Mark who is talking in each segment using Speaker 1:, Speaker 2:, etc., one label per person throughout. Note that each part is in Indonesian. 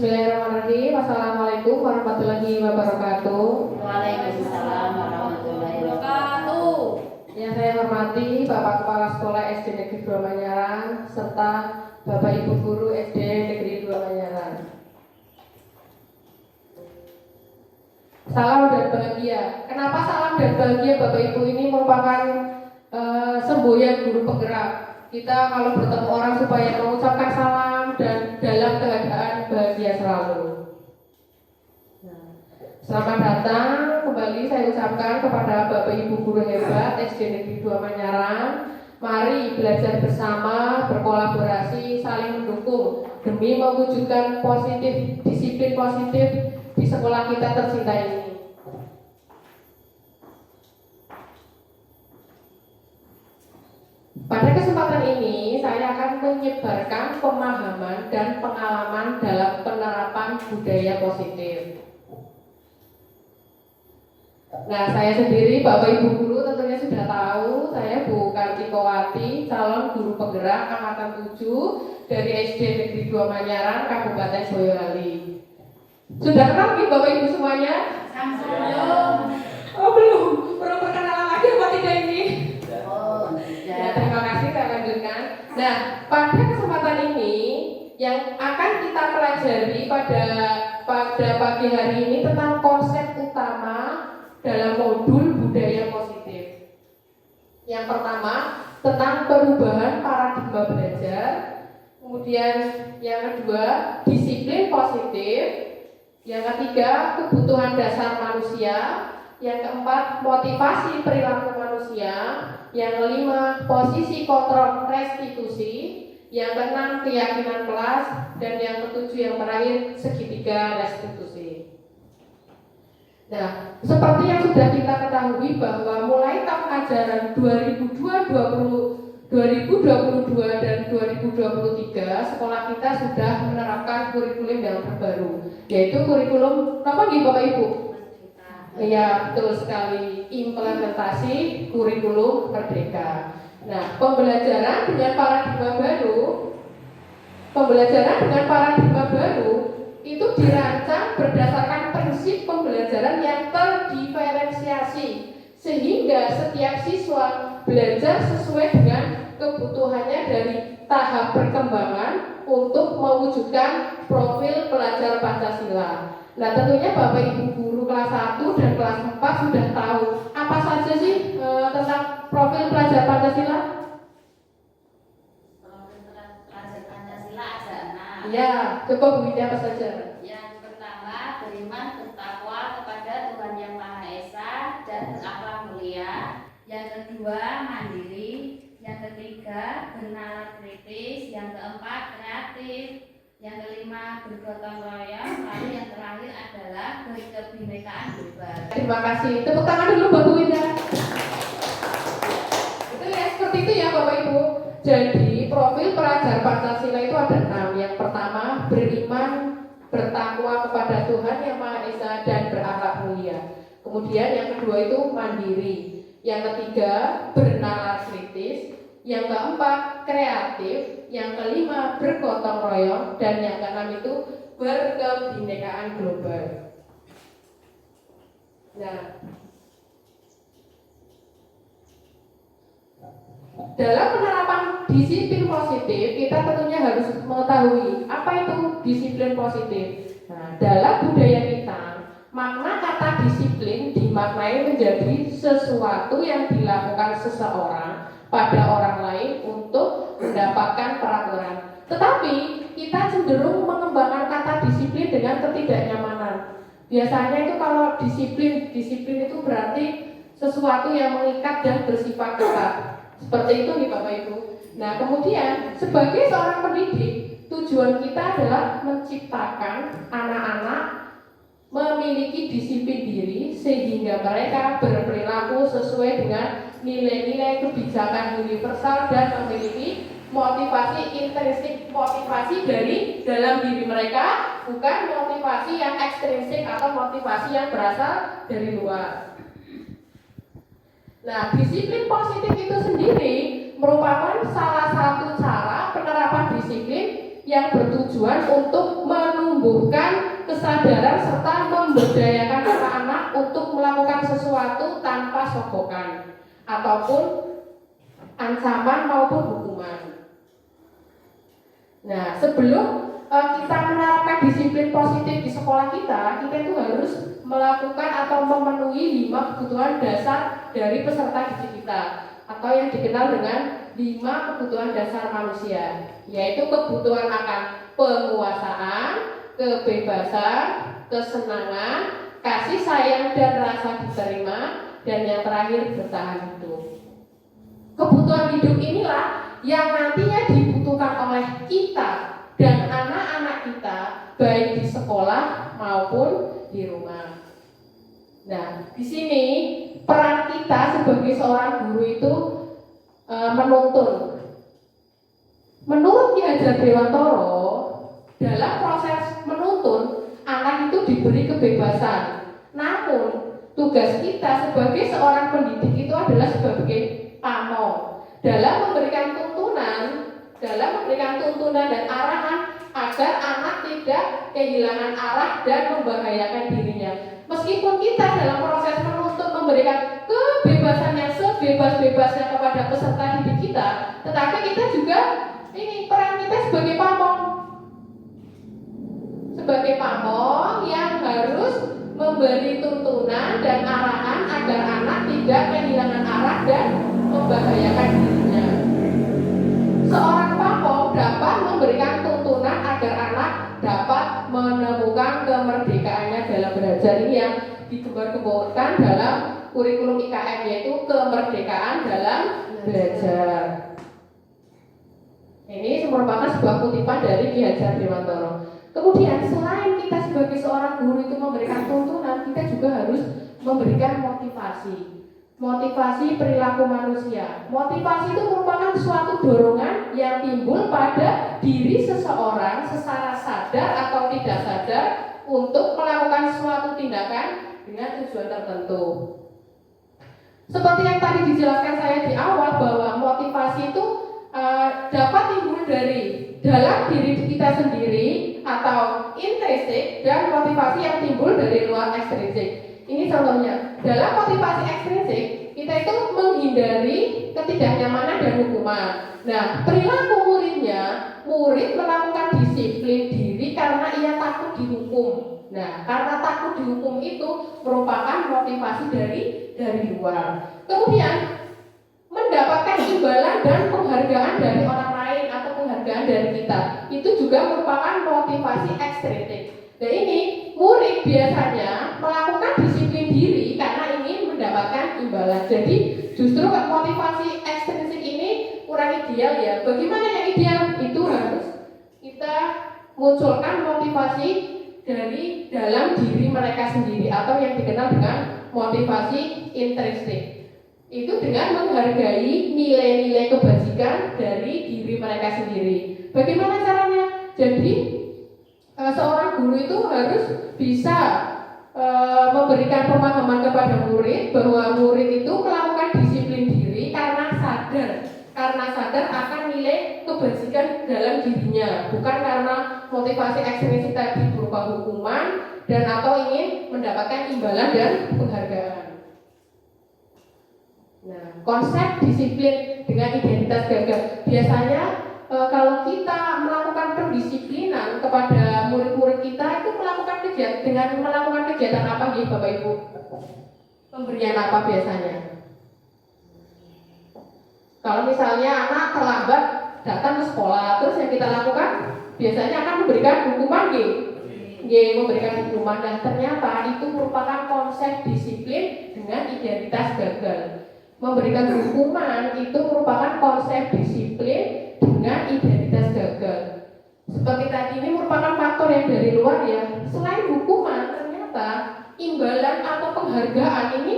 Speaker 1: Bismillahirrahmanirrahim. Assalamualaikum warahmatullahi wabarakatuh.
Speaker 2: Waalaikumsalam warahmatullahi wabarakatuh.
Speaker 1: Yang saya hormati Bapak Kepala Sekolah SD Negeri 2 Manyarang serta Bapak Ibu Guru SD Negeri 2 Manyarang. Salam dan bahagia. Kenapa salam dan bahagia Bapak Ibu? Ini merupakan semboyan guru penggerak. Kita kalau bertemu orang supaya mengucapkan salam dan dalam keadaan bahagia selalu. Selamat datang kembali saya ucapkan kepada Bapak Ibu guru hebat SD Negeri 2 Manyarang. Mari belajar bersama, berkolaborasi, saling mendukung demi mewujudkan disiplin positif di sekolah kita tercinta ini. Pada kesempatan ini saya akan menyebarkan pemahaman dan pengalaman dalam penerapan budaya positif. Nah, saya sendiri, Bapak Ibu guru tentunya sudah tahu, saya Bu Kartikowati, calon guru penggerak angkatan 7 dari SD Negeri 2 Manyarang, Kabupaten Boyolali. Sudah kenal nih Bapak Ibu semuanya?
Speaker 2: Belum.
Speaker 1: Oh belum perkenalan lagi apa tidak ini? Ya,
Speaker 2: Ya.
Speaker 1: terima kasih, saya lanjutkan. Nah, pada kesempatan ini yang akan kita pelajari pada pagi hari ini tentang konsep utama dalam modul budaya positif. Yang pertama tentang perubahan paradigma belajar, kemudian yang kedua disiplin positif, yang ketiga kebutuhan dasar manusia, yang keempat motivasi perilaku manusia, yang kelima posisi kontrol restitusi, yang keenam keyakinan kelas, dan yang ketujuh yang terakhir segitiga restitusi. Nah, seperti yang sudah kita ketahui bahwa mulai tahun ajaran 2022 dan 2023 sekolah kita sudah menerapkan kurikulum yang terbaru, yaitu kurikulum apa nih Bapak Ibu? Iya, betul sekali, implementasi kurikulum merdeka. Nah, pembelajaran dengan paradigma baru itu dirancang berdasarkan prinsip pembelajaran yang terdiferensiasi, sehingga setiap siswa belajar sesuai dengan kebutuhannya dari tahap perkembangan untuk mewujudkan profil pelajar Pancasila. Nah, tentunya Bapak Ibu guru kelas 1 dan kelas 4 sudah tahu apa saja sih tentang profil pelajar Pancasila?
Speaker 2: Profil pelajar Pancasila ada 6.
Speaker 1: Ya, coba Bu Ida apa saja?
Speaker 2: Yang pertama, beriman bertakwa kepada Tuhan Yang Maha Esa dan berakhlak mulia. Yang kedua, mandiri. Yang ketiga, bernalar kritis. Yang keempat, kreatif. Yang kelima, bergotong royong. Lalu yang terakhir adalah kebinekaan global.
Speaker 1: Terima kasih. Tepuk tangan dulu buat Bu Ida. Itu ya, seperti itu ya Bapak Ibu. Jadi profil pelajar Pancasila itu ada 6. Yang pertama, beriman bertakwa kepada Tuhan Yang Maha Esa dan berakhlak mulia. Kemudian yang kedua itu mandiri. Yang ketiga, bernalar kritis. Yang keempat, kreatif. Yang kelima, bergotong royong. Dan yang keenam itu berkebinekaan global. Nah, dalam penerapan disiplin positif, kita tentunya harus mengetahui apa itu disiplin positif. Nah, dalam budaya kita, makna kata disiplin dimaknai menjadi sesuatu yang dilakukan seseorang pada orang lain untuk mendapatkan peraturan. Tetapi kita cenderung mengembangkan kata disiplin dengan ketidaknyamanan. Biasanya itu kalau disiplin itu berarti sesuatu yang mengikat dan bersifat ketat. Seperti itu nih Bapak Ibu. Nah, kemudian sebagai seorang pendidik, tujuan kita adalah menciptakan anak-anak memiliki disiplin diri sehingga mereka berperilaku sesuai dengan nilai-nilai kebijakan universal dan memiliki motivasi intrinsik, motivasi dari dalam diri mereka, bukan motivasi yang ekstrinsik atau motivasi yang berasal dari luar. Nah, disiplin positif itu sendiri merupakan salah satu cara penerapan disiplin yang bertujuan untuk menuju menumbuhkan kesadaran serta memberdayakan anak-anak untuk melakukan sesuatu tanpa sogokan ataupun ancaman maupun hukuman. Nah, sebelum kita menerapkan disiplin positif di sekolah kita itu harus melakukan atau memenuhi 5 kebutuhan dasar dari peserta didik kita, atau yang dikenal dengan 5 kebutuhan dasar manusia, yaitu kebutuhan akan penguasaan, kebebasan, kesenangan, kasih sayang dan rasa diterima, dan yang terakhir bertahan hidup. Kebutuhan hidup inilah yang nantinya dibutuhkan oleh kita dan anak-anak kita, baik di sekolah maupun di rumah. Nah, di sini peran kita sebagai seorang guru itu menuntun. Menurut Ki Hajar Dewantoro, dalam proses menuntun, anak itu diberi kebebasan. Namun, tugas kita sebagai seorang pendidik itu adalah sebagai pamong dalam memberikan tuntunan dan arahan agar anak tidak kehilangan arah dan membahayakan dirinya. Meskipun kita dalam proses menuntut memberikan kebebasan yang sebebas-bebasnya kepada peserta didik kita, tetapi kita juga peran kita sebagai pamong yang harus memberi tuntunan dan arahan agar anak tidak kehilangan arah dan membahayakan dirinya. Seorang pamong dapat memberikan tuntunan agar anak dapat menemukan kemerdekaannya dalam belajar. Ini yang digembar-gemborkan dalam kurikulum IKM, yaitu kemerdekaan dalam belajar. Ini merupakan sebuah kutipan dari Ki Hajar Dewantoro. Kemudian selain kita sebagai seorang guru itu memberikan tuntunan, kita juga harus memberikan motivasi perilaku manusia. Motivasi itu merupakan suatu dorongan yang timbul pada diri seseorang secara sadar atau tidak sadar untuk melakukan suatu tindakan dengan tujuan tertentu. Seperti yang tadi dijelaskan saya di awal, bahwa motivasi itu dapat timbul dari dalam diri kita sendiri atau intrinsik, dan motivasi yang timbul dari luar ekstrinsik. Ini contohnya, dalam motivasi ekstrinsik kita itu menghindari ketidaknyamanan dan hukuman. Nah, perilaku murid melakukan disiplin diri karena ia takut dihukum. Nah, karena takut dihukum itu merupakan motivasi dari luar. Kemudian mendapatkan imbalan dan penghargaan dari orang lain atau penghargaan dari kita, itu juga merupakan motivasi ekstrinsik. Nah, ini murid biasanya melakukan disiplin diri karena ingin mendapatkan imbalan. Jadi justru motivasi ekstrinsik ini kurang ideal ya. Bagaimana yang ideal? Itu harus kita munculkan motivasi dari dalam diri mereka sendiri, atau yang dikenal dengan motivasi intrinsik. Itu dengan menghargai nilai-nilai kebajikan dari diri mereka sendiri. Bagaimana caranya? Jadi seorang guru itu harus bisa memberikan pemahaman kepada murid bahwa murid itu melakukan disiplin diri karena sadar akan nilai kebajikan dalam dirinya, bukan karena motivasi ekstrinsik tadi berupa hukuman dan atau ingin mendapatkan imbalan dan penghargaan. Nah, konsep disiplin dengan identitas gagal. Biasanya kalau kita melakukan pendisiplinan kepada murid-murid kita, itu melakukan kegiatan apa nih Bapak Ibu? Pemberian apa biasanya? Kalau misalnya anak terlambat datang ke sekolah, terus yang kita lakukan biasanya akan memberikan hukuman memberikan hukuman. Dan ternyata itu merupakan konsep disiplin dengan identitas gagal. Memberikan hukuman itu merupakan konsep disiplin dengan identitas gagal. Seperti tadi, ini merupakan faktor yang dari luar ya. Selain hukuman, ternyata imbalan atau penghargaan ini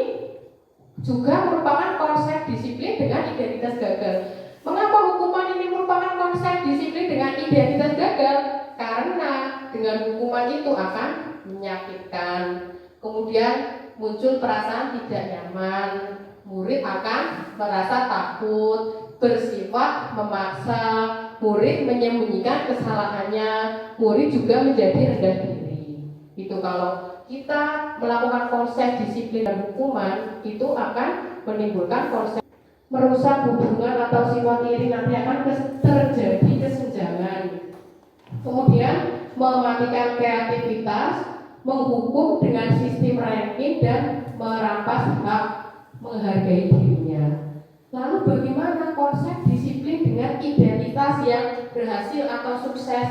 Speaker 1: juga merupakan konsep disiplin dengan identitas gagal. Mengapa hukuman ini merupakan konsep disiplin dengan identitas gagal? Karena dengan hukuman itu akan menyakitkan. Kemudian muncul perasaan tidak nyaman. Murid akan merasa takut, bersifat memaksa, murid menyembunyikan kesalahannya, murid juga menjadi rendah diri. Itu kalau kita melakukan konsep disiplin dan hukuman, itu akan menimbulkan konsep merusak hubungan atau sifat iri, nanti akan terjadi kesenjangan. Kemudian mematikan kreativitas, menghukum dengan sistem ranking dan merampas hak menghargai dirinya. Lalu bagaimana konsep disiplin dengan identitas yang berhasil atau sukses?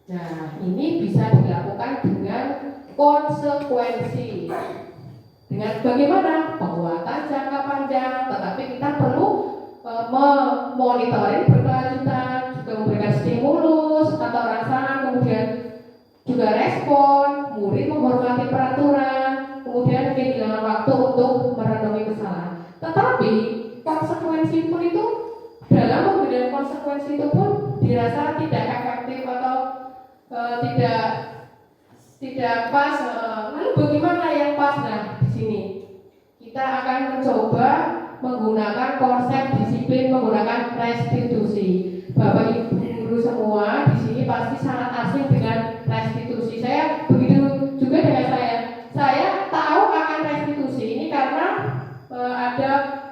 Speaker 1: Nah, ini bisa dilakukan dengan konsekuensi. Dengan bagaimana? Penguatan jangka panjang, tetapi kita perlu memonitoring berkelanjutan, juga memberikan stimulus atau rangsangan, kemudian juga respon, murid menghormati peraturan, kemudian kehilangan waktu untuk merenungi kesalahan. Tetapi konsekuensi pun itu, dalam pemberian konsekuensi itu pun dirasa tidak efektif atau tidak pas. Lalu bagaimana yang pas? Nah, di sini kita akan mencoba menggunakan konsep disiplin menggunakan restitusi. Bapak Ibu guru semua di sini pasti sangat asing dengan restitusi. Saya begitu juga dengan saya. Saya tahu akan restitusi ini karena ada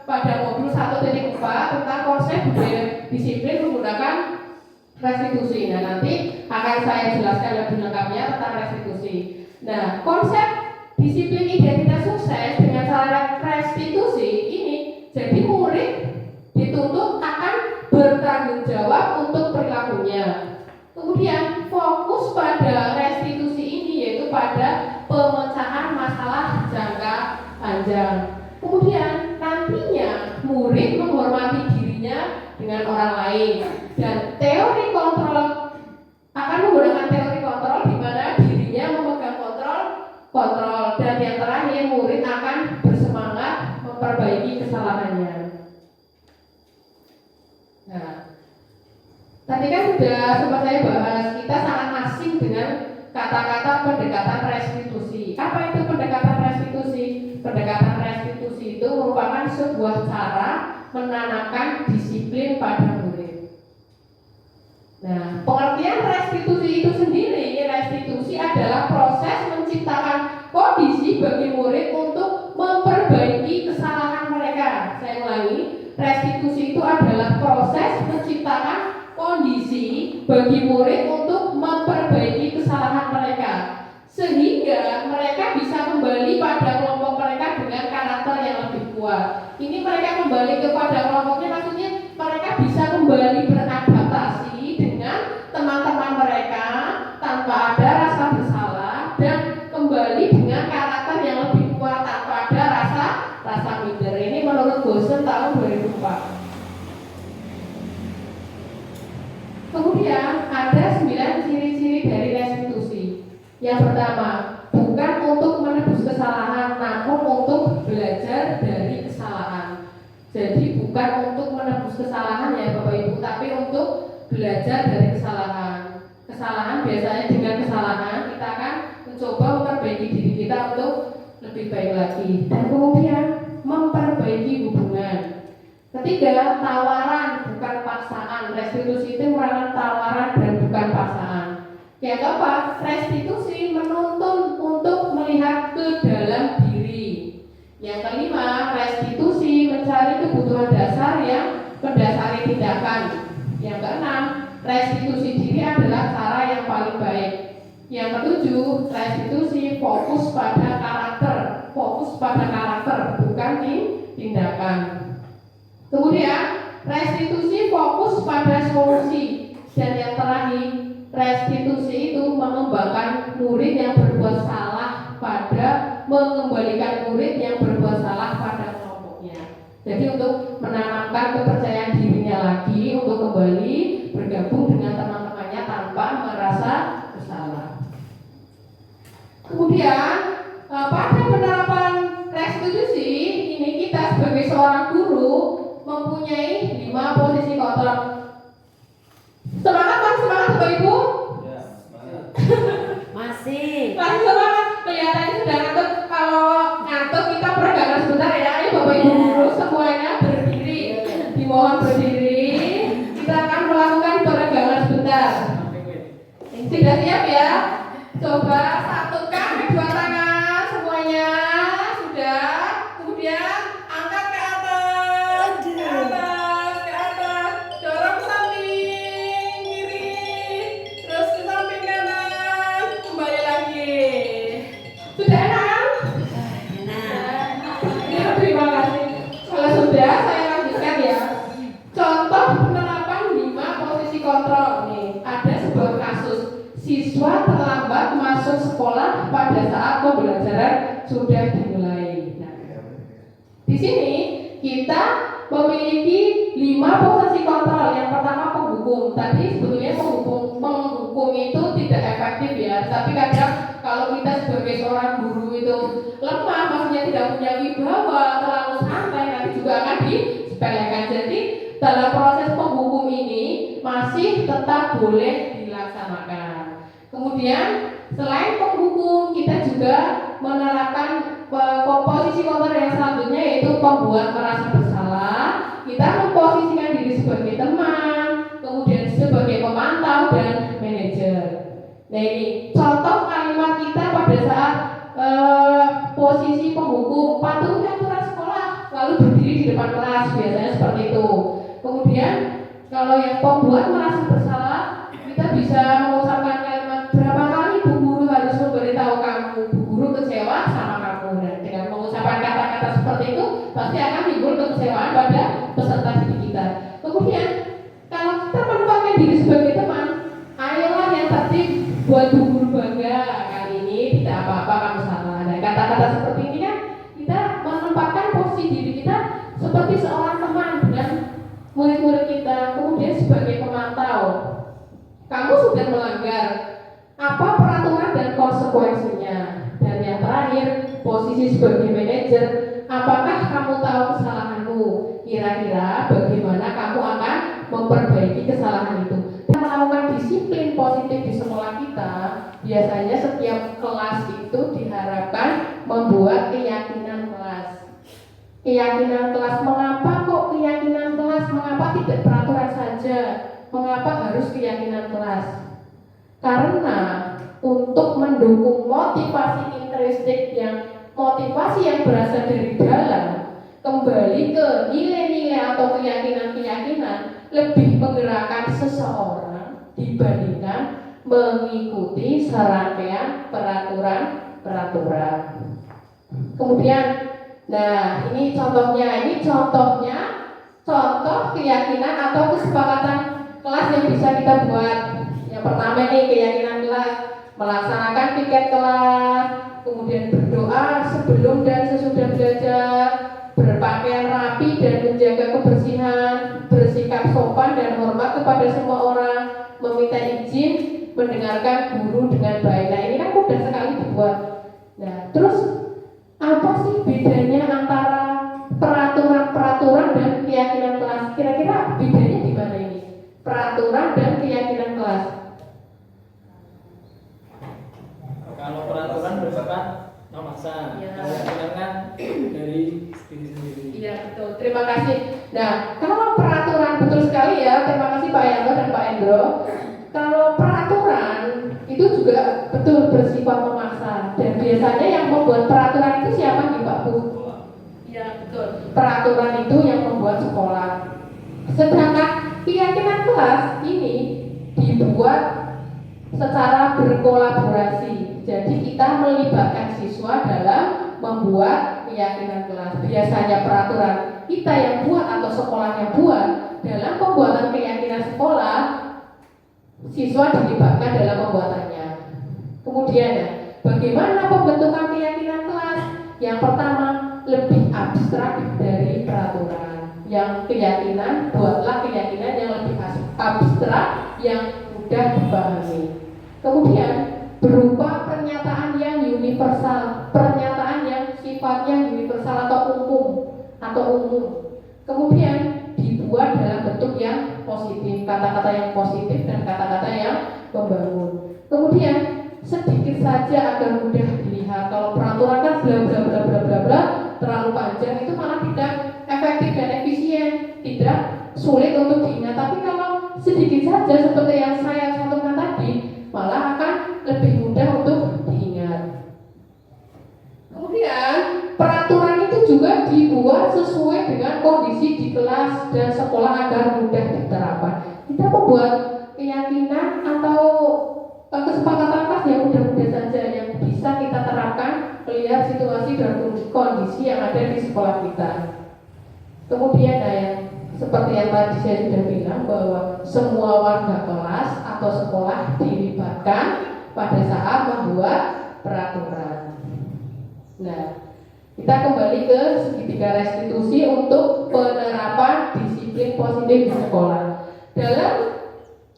Speaker 1: pada modul 1.4 tentang konsep budaya disiplin menggunakan restitusi. Nah, nanti akan saya jelaskan lebih lengkapnya tentang restitusi. Nah, konsep disiplin identitas sukses dengan cara restitusi ini, jadi murid dituntut akan bertanggung jawab untuk perilakunya. Kemudian fokus pada restitusi ini yaitu pada pemecahan masalah jangka panjang. Kemudian nantinya murid menghormati dirinya dengan orang lain, dan teori kontrol akan menggunakan teori kontrol di mana dirinya memegang kontrol, dan yang terakhir murid akan bersemangat memperbaiki kesalahannya. Nah, tadi kan sudah sempat saya bahas, kita sangat asing dengan kata-kata pendekatan restitusi. Apa itu pendekatan restitusi? Pendekatan restitusi itu merupakan sebuah cara menanamkan disiplin pada murid. Nah, pengertian restitusi itu sendiri, restitusi adalah proses menciptakan kondisi bagi murid untuk memperbaiki kesalahan mereka. Saya ulangi, restitusi itu adalah proses menciptakan kondisi bagi murid untuk memperbaiki kesalahan mereka, sehingga mereka bisa kembali pada kelompok mereka dengan karakter yang lebih kuat. Ini mereka kembali kepada kelompoknya, maksudnya mereka bisa kembali beradaptasi dengan teman-teman mereka tanpa ada rasa bersalah, dan kembali dengan karakter yang lebih kuat tanpa ada rasa minder. Ini menurut Bosen tahun 2004. Kemudian ada 9 ciri-ciri dari restitusi. Yang pertama, bukan untuk menebus kesalahan, namun untuk belajar dari kesalahan. Jadi bukan untuk menebus kesalahan ya Bapak Ibu, tapi untuk belajar dari kesalahan. Kesalahan biasanya dengan kesalahan kita akan mencoba memperbaiki diri kita untuk lebih baik lagi. Dan kemudian memperbaiki hubungan. Ketiga, tawaran bukan paksaan. Restitusi itu merupakan tawaran dan bukan paksaan. Yang keempat, restitusi menuntun untuk melihat ke dalam diri. Yang kelima, restitusi mencari kebutuhan dasar yang mendasari tindakan. Yang keenam, restitusi diri adalah cara yang paling baik. Yang ketujuh, restitusi fokus pada karakter, bukan tindakan. Kemudian restitusi fokus pada solusi, dan yang terakhir, restitusi itu mengembangkan murid yang berbuat salah mengembalikan murid yang berbuat salah pada kelompoknya. Jadi untuk menanamkan kepercayaan dirinya lagi untuk kembali bergabung dengan teman-temannya tanpa merasa bersalah. Kemudian pada penerapan restitusi ini kita sebagai seorang guru mempunyai 5 posisi kontrol. Semangat Bapak Ibu?
Speaker 3: Ya, semangat.
Speaker 4: Masih
Speaker 1: Semangat. Kelihatannya sudah ngantuk. Kalau ngantuk kita peregangan sebentar ya. Ayo Bapak Ibu guru semuanya berdiri. Dimohon berdiri. Kita akan melakukan sudah siap ya? Coba satukan kedua tangan semuanya. Sudah. Kemudian angkat ke atas. Ke atas, ke atas. Dorong samping kiri. Terus ke samping kanan. Kembali lagi. Sudah enak kan? Ya, terima kasih. Kalau sudah, saya lanjutkan ya. Contoh penerapan 5 posisi kontrol nih. Ada sebuah kasus siswa terlambat masuk sekolah pada saat pembelajaran sudah dimulai. Nah, di sini kita memiliki 5 posisi kontrol. Yang pertama penghukum. Tadi sebetulnya penghukum itu tidak efektif ya. Tapi kadang kalau kita sebagai seorang guru itu lemah, maksudnya tidak punya wibawa, terlalu santai, nanti juga akan disepelekan. Jadi dalam proses penghukum ini masih tetap boleh dilaksanakan. Kemudian selain penghukum, kita juga menerapkan posisi kontrol yang selanjutnya, yaitu pembuat merasa bersalah. Kita memposisikan diri sebagai teman, kemudian sebagai pemantau dan manajer. Nah, ini contoh kalimat kita pada saat posisi penghukum: patuhi aturan sekolah, lalu berdiri di depan kelas, biasanya seperti itu. Kemudian kalau yang pembuat merasa bersalah, kita bisa mengucapkan kalimat: berapa kali Bu Guru harus memberitahu kamu, Bu Guru kecewa sama kamu. Dan dengan mengucapkan kata-kata seperti itu pasti akan timbul kekecewaan pada peserta didik kita. Kemudian kalau kita menempatkan diri sebagai teman, ayolah yang tertib, buat Bu Guru bangga, kali ini tidak apa-apa kamu salah. Nah, kata-kata seperti ini kan kita menempatkan posisi diri kita seperti seorang teman dengan murid-murid kita. Kemudian sebagai pemantau, kamu sudah melanggar, apa peraturan dan konsekuensinya. Dan yang terakhir, posisi sebagai manajer, apakah kamu tahu kesalahanmu? Kira-kira bagaimana kamu akan memperbaiki kesalahan itu? Melakukan disiplin positif di sekolah kita, biasanya setiap kelas itu diharapkan membuat keyakinan kelas. Keyakinan kelas, mengapa kok keyakinan kelas? Mengapa tidak peraturan saja? Mengapa harus keyakinan kelas? Karena untuk mendukung motivasi intrinsik motivasi yang berasal dari dalam, kembali ke nilai-nilai atau keyakinan-keyakinan, lebih menggerakkan seseorang dibandingkan mengikuti serangkaian peraturan-peraturan. Kemudian, nah ini contohnya contoh keyakinan atau kesepakatan kelas yang bisa kita buat. Yang pertama nih, keyakinan kelas: melaksanakan piket kelas, kemudian berdoa sebelum dan sesudah belajar, berpakaian rapi dan menjaga kebersihan, bersikap sopan dan hormat kepada semua orang, meminta izin, mendengarkan guru dengan baik. Nah, ini kan mudah sekali dibuat. Nah, terus apa sih bedanya antara peraturan-peraturan dan keyakinan kelas? Kira-kira bedanya di mana ini? Peraturan dan keyakinan kelas.
Speaker 3: Kalau peraturan bersifat memaksa, keyakinan kan dari diri sendiri.
Speaker 1: Iya, betul. Terima kasih. Nah, kalau peraturan, betul sekali ya. Terima kasih Pak Yanto dan Pak Endro. Kalau peraturan itu juga betul bersifat memaksa. Dan biasanya yang membuat peraturan itu siapa nih Pak Bu? Iya, betul. Peraturan itu yang membuat sekolah. Sedangkan keyakinan kelas ini dibuat secara berkolaborasi. Jadi kita melibatkan siswa dalam membuat keyakinan kelas. Biasanya peraturan kita yang buat atau sekolah yang buat. Dalam pembuatan keyakinan sekolah, siswa dilibatkan dalam pembuatannya. Kemudian, bagaimana pembentukan keyakinan kelas? Yang pertama, lebih abstrak dari peraturan. Yang keyakinan, buatlah keyakinan yang lebih abstrak, yang mudah dipahami. Kemudian, berupa pernyataan yang universal, pernyataan yang sifatnya universal atau umum. Kemudian dibuat dalam bentuk yang positif, kata-kata yang positif dan kata-kata yang membangun. Kemudian sedikit saja agar mudah dilihat. Kalau peraturan kan bla bla bla bla bla bla terlalu panjang, itu malah tidak efektif dan efisien, tidak sulit untuk diingat. Tapi kalau sedikit saja seperti yang saya contohkan tadi, malah juga dibuat sesuai dengan kondisi di kelas dan sekolah agar mudah diterapkan. Kita membuat keyakinan atau kesepakatan kelas yang mudah-mudah saja yang bisa kita terapkan melihat situasi dan kondisi yang ada di sekolah kita. Kemudian yang seperti yang tadi saya sudah bilang bahwa semua warga kelas atau sekolah dilibatkan pada saat membuat peraturan. Nah, kita kembali ke segitiga restitusi untuk penerapan disiplin positif di sekolah. Dalam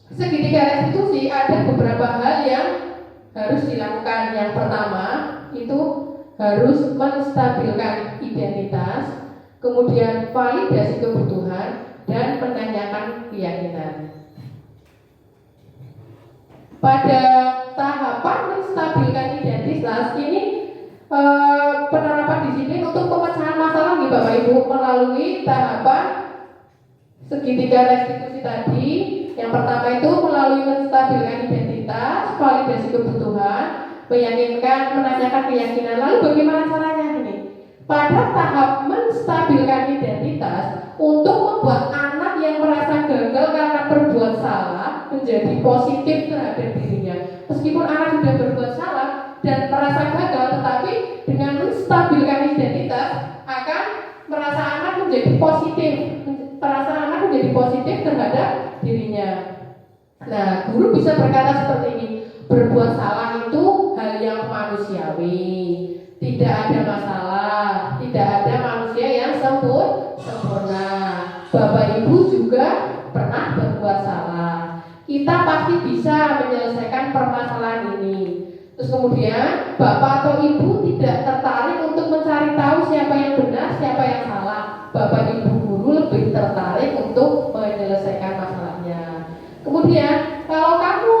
Speaker 1: segitiga restitusi ada beberapa hal yang harus dilakukan. Yang pertama itu harus menstabilkan identitas, kemudian validasi kebutuhan, dan menanyakan keyakinan. Pada tahapan menstabilkan identitas ini penerapan disiplin untuk pemecahan masalah nih Bapak Ibu melalui tahapan segitiga restitusi tadi. Yang pertama itu melalui menstabilkan identitas, validasi kebutuhan, meyakinkan, menanyakan keyakinan. Lalu bagaimana caranya ini? Pada tahap menstabilkan identitas untuk membuat anak yang merasa gagal karena berbuat salah menjadi positif terhadap dirinya. Meskipun anak sudah berbuat salah dan merasa gagal, tetapi dengan menstabilkan identitas akan merasa anak menjadi positif, terhadap dirinya. Nah, guru bisa berkata seperti ini: berbuat salah itu hal yang manusiawi, tidak ada masalah, tidak ada manusia yang sempurna. Bapak Ibu juga pernah berbuat salah. Kita pasti bisa menyelesaikan permasalahan ini. Terus kemudian Bapak atau Ibu tidak tertarik untuk mencari tahu siapa yang benar, siapa yang salah. Bapak Ibu guru lebih tertarik untuk menyelesaikan masalahnya. Kemudian kalau kamu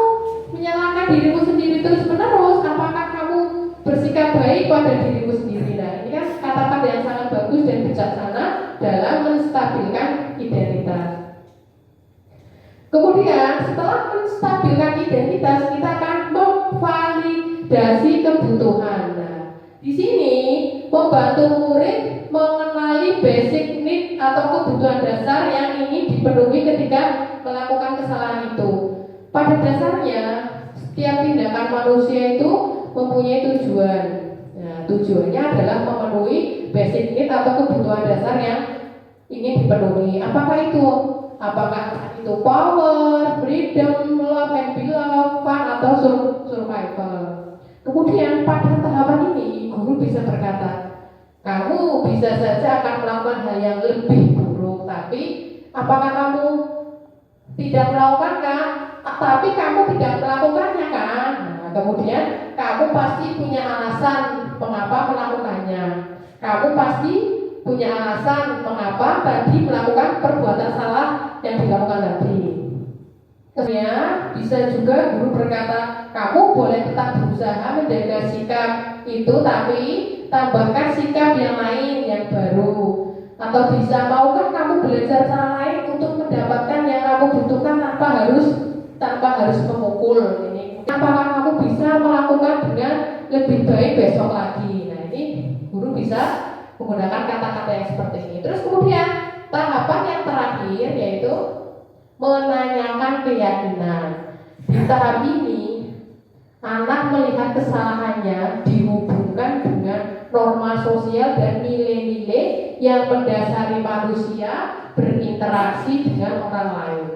Speaker 1: menyalahkan dirimu sendiri terus-menerus, apakah kamu bersikap baik pada dirimu sendiri? Nah, ini kan kata-kata yang sangat bagus dan bijaksana dalam menstabilkan identitas. Kemudian setelah menstabilkan identitas, kita akan memvalidasi kebutuhan. Nah, di sini membantu murid mengenali basic need atau kebutuhan dasar yang ingin dipenuhi ketika melakukan kesalahan itu. Pada dasarnya, setiap tindakan manusia itu mempunyai tujuan. Nah, tujuannya adalah memenuhi basic need atau kebutuhan dasar yang ingin dipenuhi. Apakah itu? Apakah itu power, freedom, love and belong, fun, atau survival? Kemudian pada tahapan ini guru bisa berkata, kamu bisa saja akan melakukan hal yang lebih buruk, tapi apakah kamu tidak melakukan kan? Tapi kamu tidak melakukannya kan? Nah, kemudian kamu pasti punya alasan mengapa melakukannya. Kamu pasti punya alasan mengapa tadi melakukan perbuatan salah yang dilakukan tadi. Kemudian bisa juga guru berkata, kamu boleh tetap berusaha menjaga sikap itu, tapi tambahkan sikap yang lain yang baru. Atau bisa, maukah kamu belajar cara lain untuk mendapatkan yang kamu butuhkan tanpa harus memukul ini. Apakah kamu bisa melakukan dengan lebih baik besok lagi? Nah, ini guru bisa menggunakan kata-kata yang seperti ini. Terus kemudian tahapan yang terakhir yaitu menanyakan keyakinan. Di tahap ini anak melihat kesalahannya dihubungkan dengan norma sosial dan nilai-nilai yang mendasari manusia berinteraksi dengan orang lain.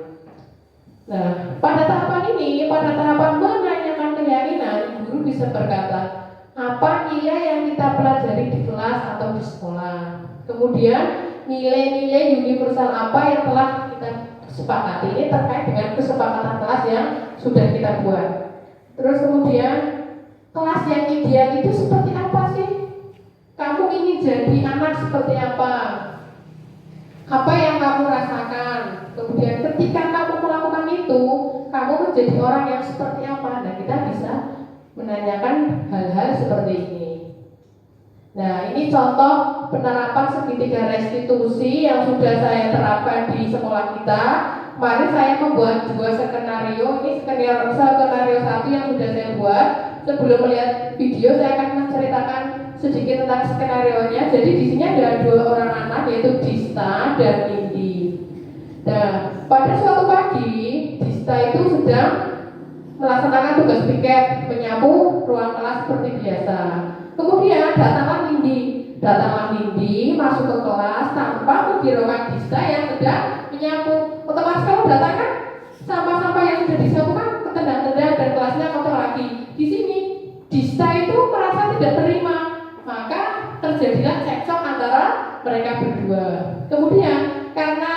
Speaker 1: Nah, pada tahapan ini, pada tahapan menanyakan keyakinan, guru bisa berkata, apa nilai yang kita pelajari di kelas atau di sekolah? Kemudian nilai-nilai universal apa yang telah kita sepakati? Ini terkait dengan kesepakatan kelas yang sudah kita buat. Terus kemudian kelas yang ideal itu seperti apa sih? Kamu ingin jadi anak seperti apa? Apa yang kamu rasakan? Kemudian ketika kamu melakukan itu, kamu menjadi orang yang seperti apa? Nah, kita bisa menanyakan hal-hal seperti ini. Nah, ini contoh penerapan segitiga restitusi yang sudah saya terapkan di sekolah kita. Kemarin saya membuat 2 skenario. Ini skenario 1 yang sudah saya buat. Sebelum melihat video, saya akan menceritakan sedikit tentang skenario-nya. Jadi di sini ada dua orang anak yaitu Dista dan Nindi. Nah, pada suatu pagi Dista itu sedang melaksanakan tugas piket menyapu ruang kelas seperti biasa. Kemudian datanglah Nindi masuk ke kelas tanpa menghiraukan Dista yang sedang menyapu. Otomatis kalau datang kan sampah-sampah yang sudah disapu kan ketendang-tendang dan kelasnya kotor lagi. Di sini Dista itu merasa tidak terima, maka terjadilah cekcok antara mereka berdua. Kemudian karena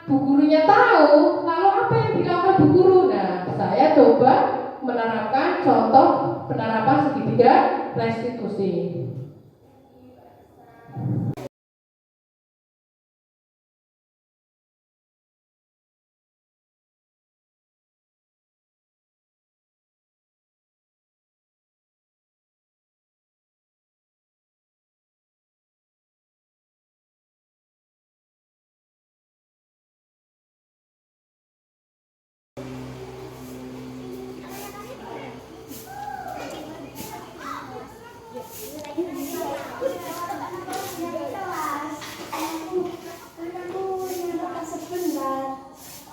Speaker 1: bu gurunya tahu, lalu apa yang dilakukan bu guru? Nah, saya coba menerapkan contoh penerapan segitiga restitusi.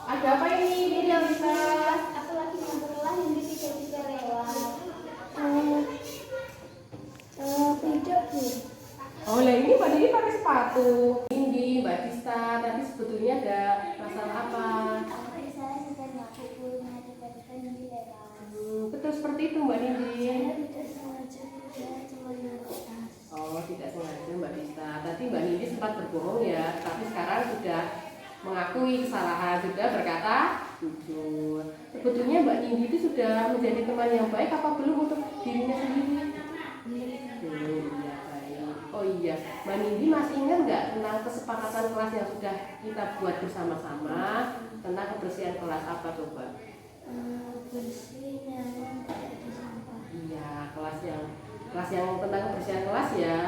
Speaker 1: Ada apa ini Lisa?
Speaker 5: Aku lagi ngambil kelas yang tiga lewat. Tidak bu.
Speaker 1: Oh, lah ini Mbak Nindi pakai sepatu. Nindi, Mbak Dista, tadi sebetulnya ada masalah apa?
Speaker 5: Saya sedang melakukan punya tiba-tiba ini lewat.
Speaker 1: Betul seperti itu Mbak Nindi.
Speaker 5: Saya tidak sengaja, saya cuma naruh tas.
Speaker 1: Oh, tidak sengaja Mbak Dista. Tadi Mbak Nindi sempat berbohong ya, tapi sekarang sudah mengakui kesalahan, sudah berkata jujur. Sebetulnya Mbak Nindi itu sudah menjadi teman yang baik apa belum untuk dirinya sendiri? Belum, ya baik. Oh iya, Mbak Nindi masih ingat nggak tentang kesepakatan kelas yang sudah kita buat bersama-sama tentang kebersihan kelas apa coba?
Speaker 5: Bersih, nyaman, tidak ada sampah.
Speaker 1: Iya, kelas yang tentang kebersihan kelas ya.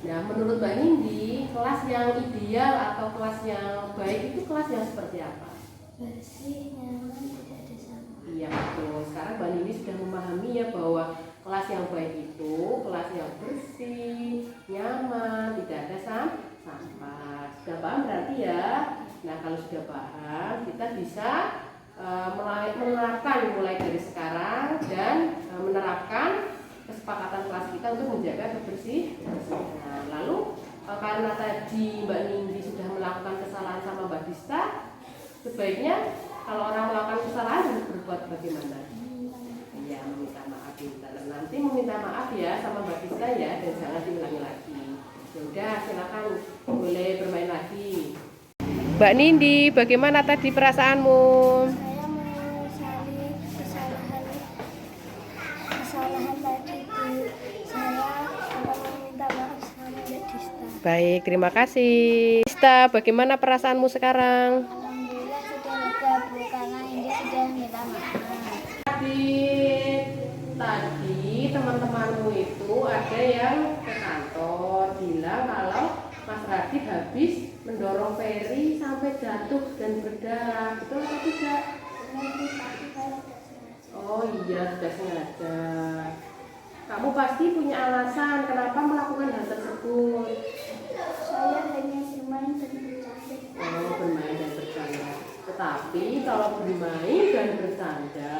Speaker 1: Nah, menurut Mbak Nindi, kelas yang ideal atau kelas yang baik itu kelas yang seperti apa?
Speaker 5: Bersih, nyaman, tidak ada sampah.
Speaker 1: Iya betul. Sekarang Mbak Nindi sudah memahami ya bahwa kelas yang baik itu kelas yang bersih, nyaman, tidak ada sampah. Sudah paham berarti ya? Nah, kalau sudah paham, kita bisa menerapkan mulai dari sekarang dan menerapkan kesepakatan kelas kita untuk menjaga kebersihan. Lalu karena tadi Mbak Nindi sudah melakukan kesalahan sama Mbak Dista, sebaiknya kalau orang melakukan kesalahan harus berbuat bagaimana? Ya, meminta maaf. Nanti meminta maaf ya sama Mbak Dista ya, dan jangan diulangi lagi. Ya udah, silakan boleh bermain lagi. Mbak Nindi, bagaimana tadi perasaanmu?
Speaker 5: Saya menyesali kesalahan tadi bu. Saya akan meminta maaf sama Mbak Dista.
Speaker 1: Baik, terima kasih. Dista, bagaimana perasaanmu sekarang?
Speaker 5: Alhamdulillah sudah lega bu, karena ini sudah minta maaf.
Speaker 1: Tadi teman-temanmu itu ada yang ke kantor bilang kalau Mas Radit habis mendorong Ferry sampai jatuh dan berdarah. Betul atau tidak? Oh iya, sudah sengaja. Kamu pasti punya alasan kenapa melakukan hal tersebut.
Speaker 5: Saya hanya bermain dan bercanda.
Speaker 1: Oh, bermain dan bercanda. Tetapi kalau bermain dan bercanda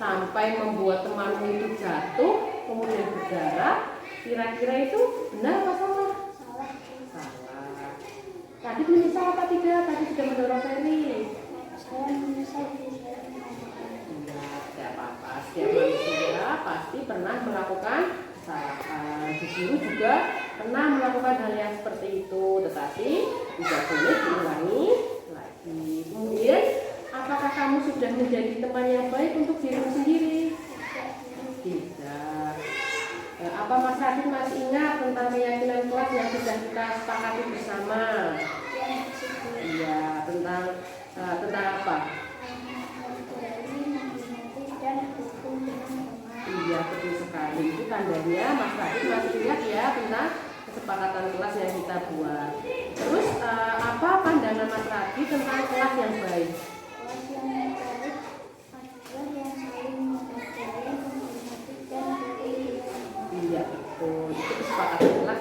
Speaker 1: sampai membuat temanmu itu jatuh kemudian berdarah, kira-kira itu benar apa salah? Salah. Tadi menyesal apa tidak? Tadi sudah mendorong Ferry.
Speaker 5: Saya menyesal bu.
Speaker 1: Tidak apa-apa. Setiap manusia pasti pernah melakukan kesalahan. Guru juga pernah melakukan hal yang seperti itu, tetapi tidak boleh diulangi lagi. Kemudian, apakah kamu sudah menjadi teman yang baik untuk dirimu sendiri? Tidak. Apa Mas Radit masih ingat tentang keyakinan kelas yang sudah kita sepakati bersama? Iya, tentang apa? Iya, betul sekali. Itu tandanya Mas Radit masih ingat ya tentang kesepakatan kelas yang kita buat. Terus apa pandangan Mas Radit tentang kelas yang baik?
Speaker 5: Kelas yang baik adalah yang saling menghargai, menghormati dan beriman.
Speaker 1: Iya betul. Itu kesepakatan kelas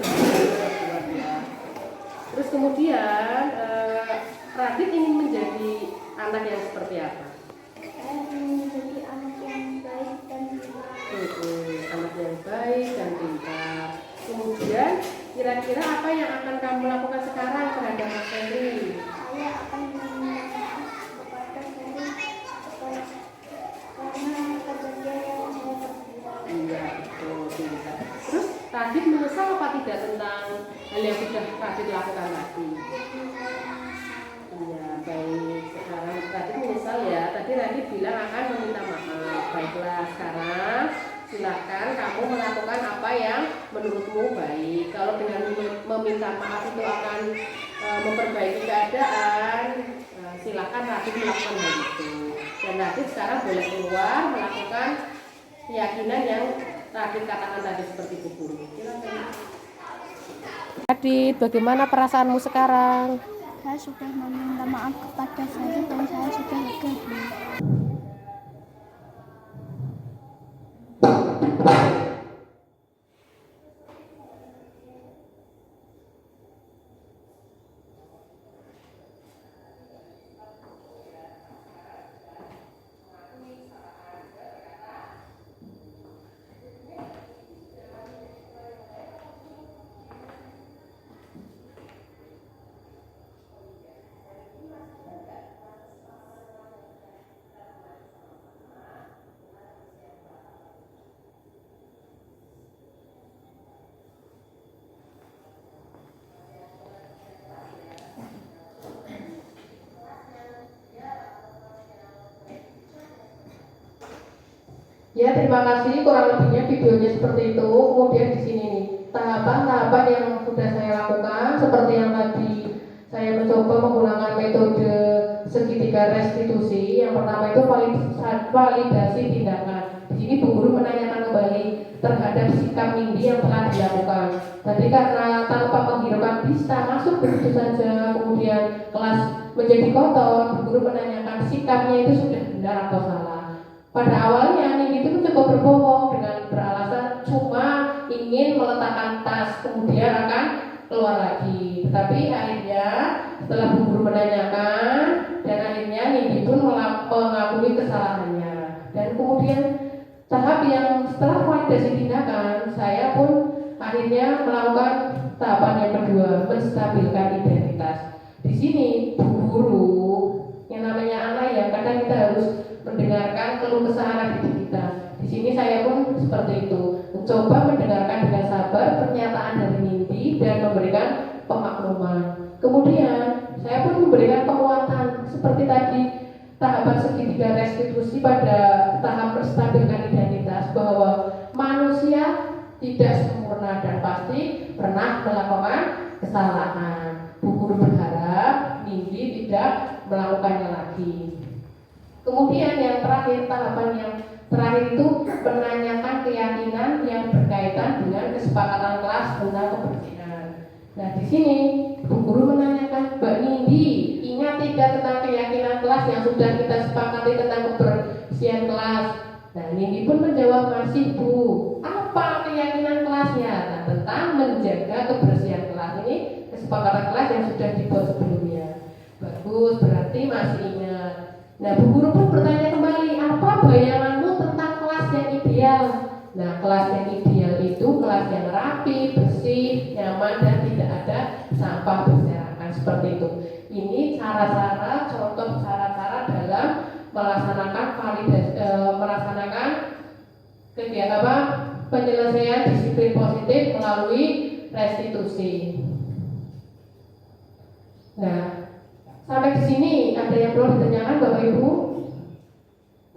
Speaker 1: kemudian Radit ingin menjadi anak yang seperti apa?
Speaker 5: Saya ingin menjadi anak yang baik dan pintar.
Speaker 1: Anak yang baik dan pintar. Kemudian kira-kira apa yang akan kamu lakukan sekarang terhadap Mas Ferry?
Speaker 5: Saya akan meminta maaf kepada Ferry karena kejadian yang saya perbuat.
Speaker 1: Iya, betul, pintar. Terus Radit menyesal apa tidak tentang hal yang sudah Radit lakukan tadi? Iya, baik. Sekarang Radit menyesal ya. Tadi Radit bilang akan meminta maaf. Baiklah, sekarang silakan kamu melakukan apa yang menurutmu baik. Kalau dengan meminta maaf itu akan memperbaiki keadaan, silakan Radit melakukan hal itu. Dan Radit sekarang boleh keluar melakukan keyakinan yang Radit katakan tadi seperti itu, guru. Silakan. Radit, bagaimana perasaanmu sekarang?
Speaker 5: Saya sudah meminta maaf kepada Ferry dan saya sudah lega dulu.
Speaker 1: Ya, terima kasih. Kurang lebihnya videonya seperti itu. Kemudian di sini nih tahapan-tahapan yang sudah saya lakukan seperti yang tadi saya mencoba menggunakan metode segitiga restitusi. Yang pertama itu validasi tindakan. Di sini Bu Guru menanyakan kembali terhadap sikap Nindi yang telah dilakukan. Tadi karena tanpa menghiraukan bisa masuk begitu saja, kemudian kelas menjadi kotor, Bu Guru menanyakan sikapnya itu sudah benar atau salah. Pada awalnya Nindi itu mencoba berbohong dengan beralasan cuma ingin meletakkan tas, kemudian akan keluar lagi. Tetapi akhirnya setelah Bu Guru menanyakan dan akhirnya Nindi pun mengakui kesalahannya. Dan kemudian tahap yang setelah validasi tindakan, saya pun akhirnya melakukan tahapan yang kedua, menstabilkan identitas. Di sini Bu Guru yang namanya anak ya, kadang kita harus mendengarkan keluh kesah anak didik kita. Di sini saya pun seperti itu, mencoba mendengarkan dengan sabar pernyataan dari Nindi dan memberikan pemakluman. Kemudian saya pun memberikan penguatan seperti tadi tahapan segitiga restitusi pada tahap menstabilkan identitas, bahwa manusia tidak sempurna dan pasti pernah melakukan kesalahan. Bu Guru berharap Nindi tidak melakukannya lagi. Kemudian yang terakhir, tahapan yang terakhir itu menanyakan keyakinan yang berkaitan dengan kesepakatan kelas tentang kebersihan. Nah, di sini Bu Guru menanyakan, Mbak Nindi, ingat tidak tentang keyakinan kelas yang sudah kita sepakati tentang kebersihan kelas? Nah, Nindi pun menjawab, masih Bu. Apa keyakinan kelasnya? Nah, tentang menjaga kebersihan kelas. Ini kesepakatan kelas yang sudah dibuat sebelumnya. Bagus, berarti masih ingat. Nah, Bu Guru pun bertanya kembali, apa bayanganmu tentang kelas yang ideal? Nah, kelas yang ideal itu kelas yang rapi, bersih, nyaman, dan tidak ada sampah berserakan seperti itu. Ini cara-cara, contoh cara-cara dalam melaksanakan kegiatan penyelesaian disiplin positif melalui restitusi. Nah, sampai di sini ada yang perlu ditanyakan Bapak Ibu?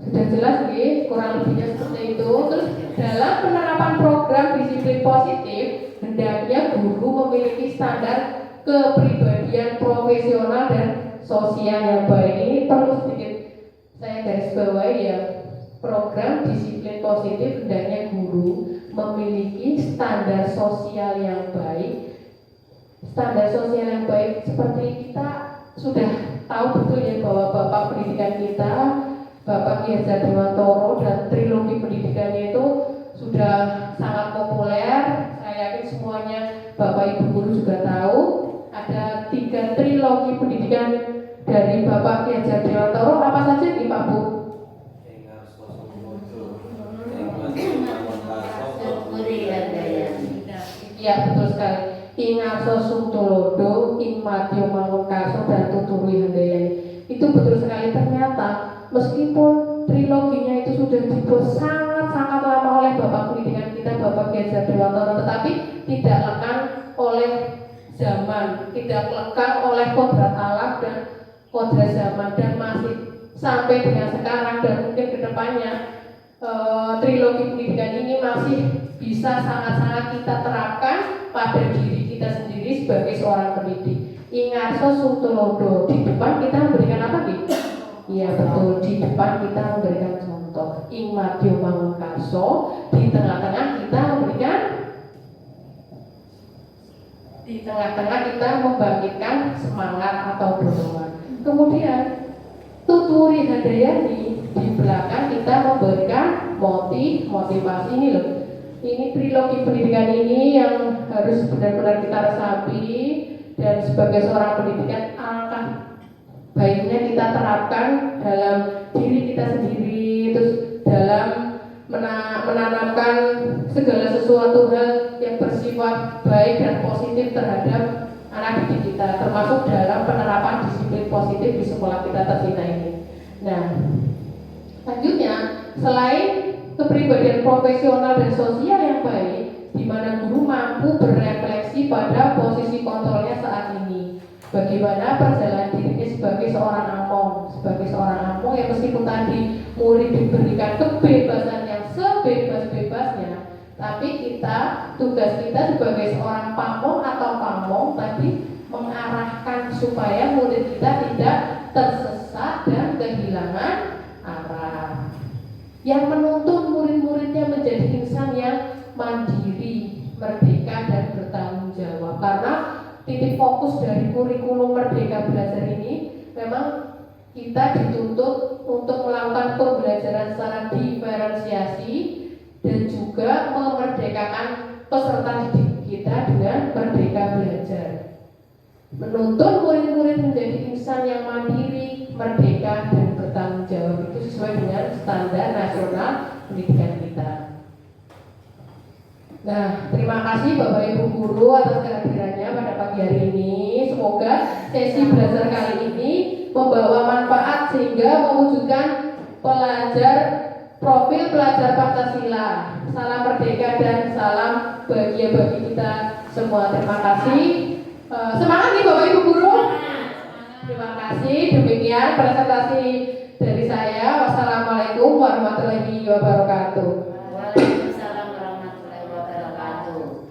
Speaker 1: Sudah jelas nggih, kurang lebihnya seperti itu. Terus dalam penerapan program disiplin positif, hendaknya guru memiliki standar kepribadian profesional dan sosial yang baik. Ini perlu sedikit saya garis bawahi ya. Program disiplin positif hendaknya guru memiliki standar sosial yang baik. Standar sosial yang baik seperti kita sudah tahu betul ya, bahwa Bapak pendidikan kita, Bapak Ki Hajar Dewantoro, dan trilogi pendidikannya itu sudah sangat populer. Saya yakin semuanya Bapak Ibu guru juga tahu. Ada 3 pendidikan dari Bapak Ki Hajar Dewantoro apa saja nih Pak Bu? Ya betul sekali. Ing Arso Sungtulodo, Ing Madya Mangunkaso dan Tuturi Handayani. Itu betul sekali. Ternyata meskipun triloginya itu sudah dibuat sangat-sangat lama oleh Bapak Pendidikan kita, Bapak Ki Hajar Dewantoro, tetapi tidak lekang oleh zaman, tidak lekang oleh kodrat alam dan kodrat zaman, dan masih sampai dengan sekarang dan mungkin kedepannya trilogi pendidikan ini masih bisa sangat-sangat kita terapkan pada diri kita sendiri sebagai seorang pendidik. Ingarso Sungtulodo, di depan kita memberikan apa nih? Iya betul, di depan kita memberikan contoh. Ing Madya Mangunkaso, di tengah-tengah kita memberikan, di tengah-tengah kita membangkitkan semangat atau dorongan. Kemudian Tuturi Handayani, di belakang kita memberikan motivasi. Ini loh, ini trilogi pendidikan ini yang harus benar-benar kita resapi, dan sebagai seorang pendidikan alangkah baiknya kita terapkan dalam diri kita sendiri, terus dalam menanamkan segala sesuatu hal yang bersifat baik dan positif terhadap anak didik kita, termasuk dalam penerapan disiplin positif di sekolah kita tercinta ini. Nah, selanjutnya, selain kepribadian profesional dan sosial yang baik, di mana guru mampu berefleksi pada posisi kontrolnya saat ini, bagaimana perjalanan dirinya sebagai seorang among yang meskipun tadi murid diberikan kebebasan yang sebebas-bebasnya, tapi tugas kita sebagai seorang pamong atau pamong tadi mengarahkan supaya murid kita tidak tersesat dan kehilangan arah, yang menuntun murid-muridnya menjadi insan yang mandiri, merdeka dan bertanggung jawab. Karena titik fokus dari kurikulum Merdeka Belajar ini memang kita dituntut untuk melakukan pembelajaran secara diferensiasi dan juga memerdekakan peserta didik kita dengan merdeka belajar. Menuntun murid-murid menjadi insan yang mandiri, merdeka dan bertanggung jawab, itu sesuai dengan standar nasional pendidikan kita. Nah, terima kasih Bapak Ibu Guru atas kehadirannya pada pagi hari ini. Semoga sesi belajar kali ini membawa manfaat sehingga mewujudkan profil pelajar Pancasila. Salam merdeka dan salam bahagia bagi kita semua. Terima kasih. Semangat nih Bapak Ibu Guru. Terima kasih. Demikian presentasi dari saya. Wassalamualaikum warahmatullahi wabarakatuh.
Speaker 2: Waalaikumsalam warahmatullahi wabarakatuh.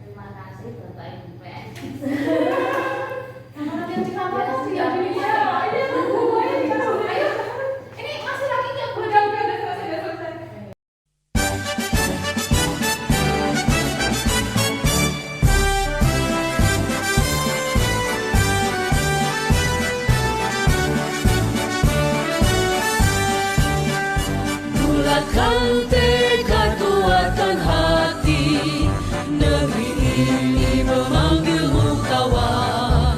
Speaker 2: Terima kasih Bapak Ibu PNS.
Speaker 6: Bulatkan tekad, kuatkan hati, negeri ini memanggilmu kawan.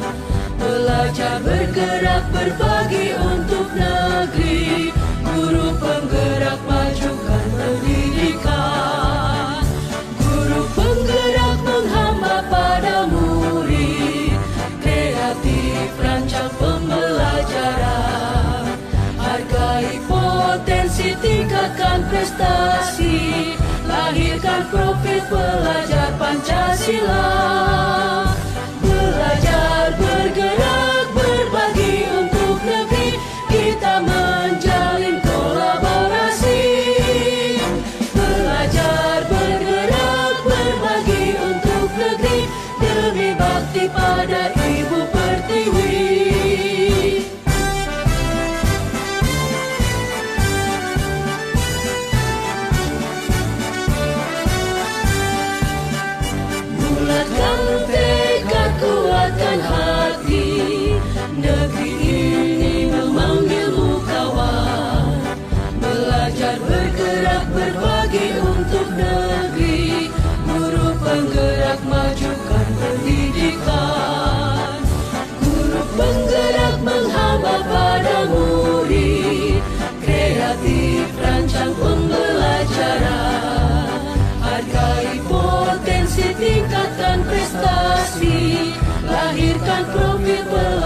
Speaker 6: Belajar, bergerak, berbagi untuk negeri, guru penggerak majukan pendidikan. Guru penggerak menghamba pada murid, kreatif rancang pembelajaran. Hargai potensi, tingkatkan prestasi, lahirkan profil pelajar Pancasila. Belajar, bergerak, berbagi untuk negeri, kita menjalin kolaborasi. Belajar, bergerak, berbagi untuk negeri, demi bakti pada Ibu Pertiwi. Bulatkan tekad, kuatkan hati, negeri ini memanggilmu kawan. Belajar, bergerak, berbagi untuk negeri, guru penggerak majukan pendidikan. berpeluang.